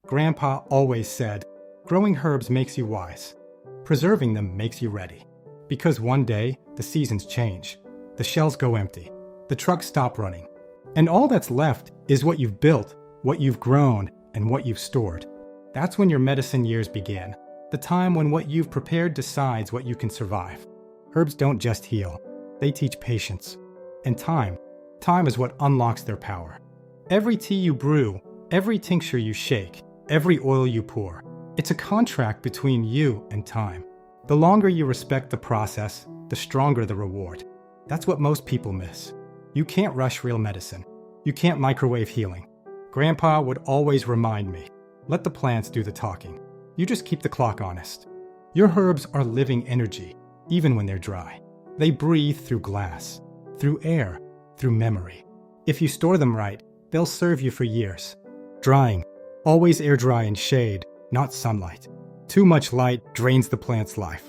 Grandpa always said, growing herbs makes you wise. Preserving them makes you ready. Because one day, the seasons change. The shelves go empty. The trucks stop running. And all that's left is what you've built, what you've grown, and what you've stored. That's when your medicine years begin. The time when what you've prepared decides what you can survive. Herbs don't just heal. They teach patience. And time is what unlocks their power. Every tea you brew, every tincture you shake, every oil you pour, it's a contract between you and time. The longer you respect the process, the stronger the reward. That's what most people miss. You can't rush real medicine. You can't microwave healing. Grandpa would always remind me, let the plants do the talking. You just keep the clock honest. Your herbs are living energy, even when they're dry. They breathe through glass, through air, through memory. If you store them right, they'll serve you for years. Drying, always air dry in shade, not sunlight. Too much light drains the plant's life.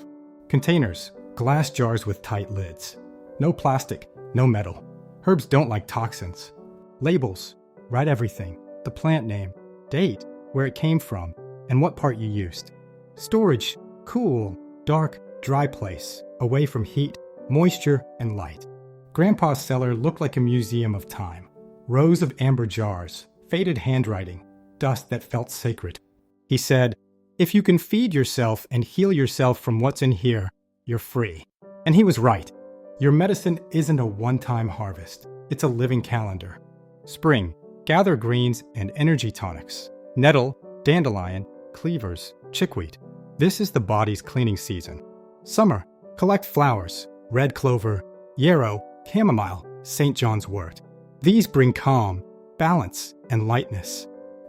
Containers, glass jars with tight lids. No plastic, no metal. Herbs don't like toxins. Labels, write everything. The plant name, date, where it came from, and what part you used. Storage, cool, dark, dry place, away from heat, moisture, and light. Grandpa's cellar looked like a museum of time. Rows of amber jars, faded handwriting, dust that felt sacred. He said, if you can feed yourself and heal yourself from what's in here, you're free. And he was right. Your medicine isn't a one-time harvest. It's a living calendar. Spring, gather greens and energy tonics. Nettle, dandelion, cleavers, chickweed. This is the body's cleaning season. Summer, collect flowers, red clover, yarrow, chamomile, St. John's wort. These bring calm, balance, and lightness.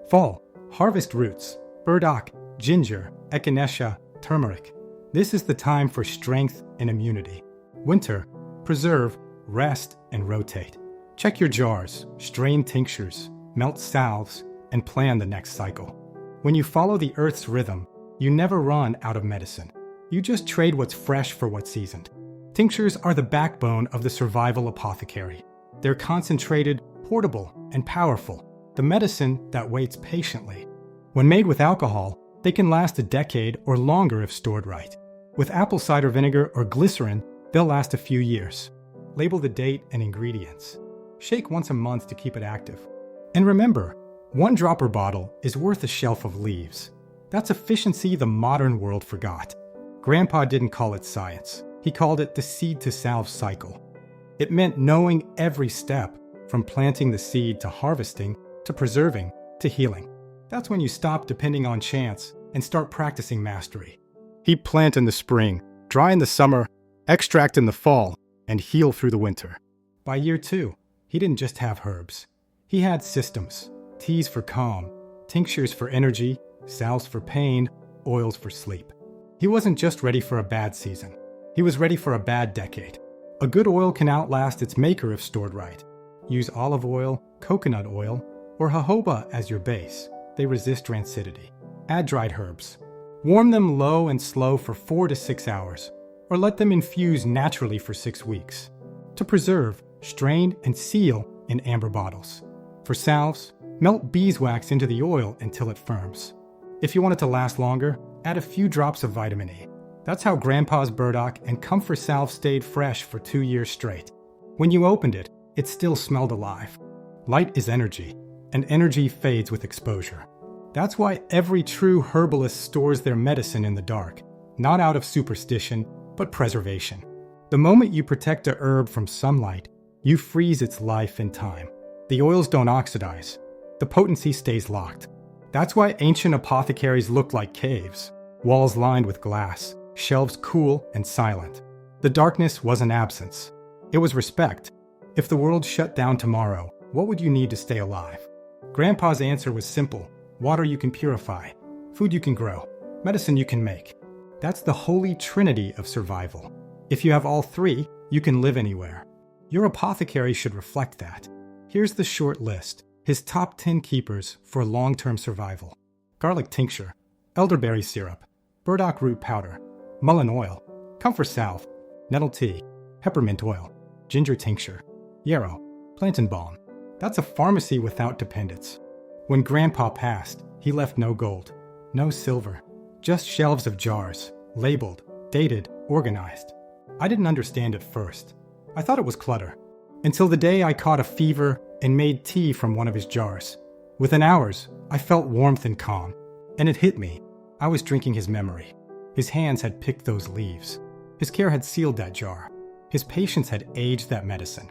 Fall, harvest roots, burdock, ginger, echinacea, turmeric. This is the time for strength and immunity. Winter, preserve, rest, and rotate. Check your jars, strain tinctures, melt salves, and plan the next cycle. When you follow the earth's rhythm, you never run out of medicine. You just trade what's fresh for what's seasoned. Tinctures are the backbone of the survival apothecary. They're concentrated, portable, and powerful, the medicine that waits patiently. When made with alcohol, they can last a decade or longer if stored right. With apple cider vinegar or glycerin, they'll last a few years. Label the date and ingredients. Shake once a month to keep it active. And remember, one dropper bottle is worth a shelf of leaves. That's efficiency the modern world forgot. Grandpa didn't call it science. He called it the seed-to-salve cycle. It meant knowing every step, from planting the seed to harvesting, to preserving, to healing. That's when you stop depending on chance and start practicing mastery. He'd plant in the spring, dry in the summer, extract in the fall, and heal through the winter. By year 2, he didn't just have herbs. He had systems, teas for calm, tinctures for energy, salves for pain, oils for sleep. He wasn't just ready for a bad season. He was ready for a bad decade. A good oil can outlast its maker if stored right. Use olive oil, coconut oil, or jojoba as your base. They resist rancidity. Add dried herbs. Warm them low and slow for 4 to 6 hours, or let them infuse naturally for 6 weeks. To preserve, strain and seal in amber bottles. For salves, melt beeswax into the oil until it firms. If you want it to last longer, add a few drops of vitamin E. That's how Grandpa's burdock and comfort salve stayed fresh for 2 years straight. When you opened it, it still smelled alive. Light is energy, and energy fades with exposure. That's why every true herbalist stores their medicine in the dark, not out of superstition, but preservation. The moment you protect a herb from sunlight, you freeze its life in time. The oils don't oxidize. The potency stays locked. That's why ancient apothecaries looked like caves, walls lined with glass, shelves cool and silent. The darkness wasn't absence. It was respect. If the world shut down tomorrow, what would you need to stay alive? Grandpa's answer was simple. Water you can purify, food you can grow, medicine you can make. That's the holy trinity of survival. If you have all three, you can live anywhere. Your apothecary should reflect that. Here's the short list, his top 10 keepers for long-term survival. Garlic tincture, elderberry syrup, burdock root powder, mullein oil, comfort salve, nettle tea, peppermint oil, ginger tincture, yarrow, plantain balm. That's a pharmacy without dependence. When Grandpa passed, He left no gold, no silver, just shelves of jars, labeled, dated, organized. I didn't understand at first. I thought it was clutter, until the day I caught a fever and made tea from one of his jars. Within hours, I felt warmth and calm, and it hit me. I was drinking his memory. His hands had picked those leaves. His care had sealed that jar. His patience had aged that medicine.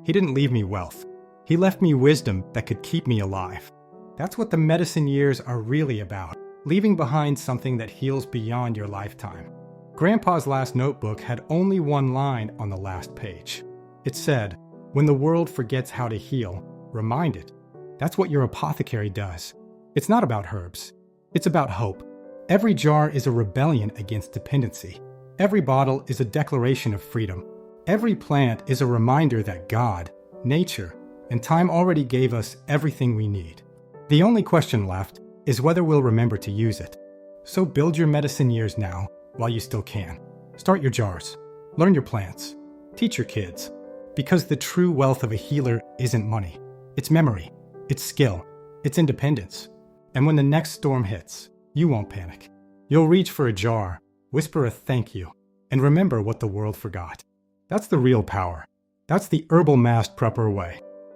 He didn't leave me wealth. He left me wisdom that could keep me alive. That's what the medicine years are really about, leaving behind something that heals beyond your lifetime. Grandpa's last notebook had only one line on the last page. It said, "When the world forgets how to heal, remind it." That's what your apothecary does. It's not about herbs. It's about hope. Every jar is a rebellion against dependency. Every bottle is a declaration of freedom. Every plant is a reminder that God, nature, and time already gave us everything we need. The only question left is whether we'll remember to use it. So build your medicine years now while you still can. Start your jars. Learn your plants. Teach your kids. Because the true wealth of a healer isn't money. It's memory. It's skill. It's independence. And when the next storm hits, you won't panic. You'll reach for a jar, whisper a thank you, and remember what the world forgot. That's the real power. That's the herbal masked prepper way.